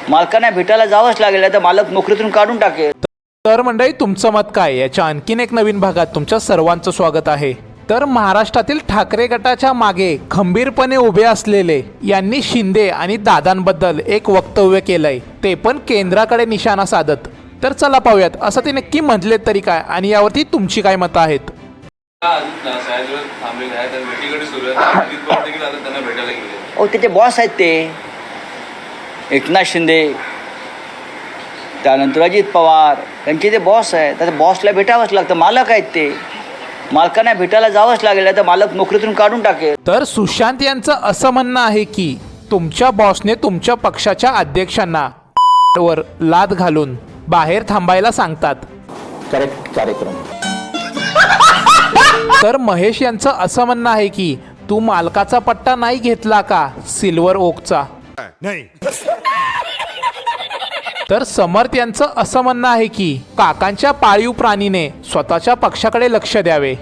मालकांना भेटायला जावंच लागेल, तर मालक नोकरीतून काढून टाकेल. तर मंडळी, तुमचं मत काय याच्या आणखीन एक नवीन भागात तुमच्या सर्वांचं स्वागत आहे. तर महाराष्ट्रातील ठाकरे गटाच्या मागे खंबीरपणे उभे असलेले यांनी शिंदे आणि दादांबद्दल एक वक्तव्य केलंय, ते पण केंद्राकडे निशाणा साधत. तर चला पाहूयात असं ते नक्की म्हटले तरी काय आणि यावरती तुमची काय मतं आहेत. त्याचे बॉस आहेत ते एकनाथ शिंदे, त्यानंतर अजित पवार, त्यांचे ते बॉस आहेत. त्या बॉसला भेटावंच लागतं, मालक आहेत ते. मालकांना भेटायला जावंच लागेल, तर मालक नोकरीतून काढून टाकेल. तर सुशांत यांचं असं म्हणणं आहे की तुमच्या बॉसने तुमच्या पक्षाच्या अध्यक्षांना वर लाद घालून बाहेर थांबायला सांगतात. करेक्ट कार्यक्रम. तर महेश यांचं असं म्हणणं आहे की तू मालकाचा पट्टा नाही घेतला का सिल्वर ओकचा. नाही. तर समर्थ यांचं असं म्हणणं आहे की काकांच्या पाळीव प्राणीने स्वतःच्या पक्षाकडे लक्ष द्यावे.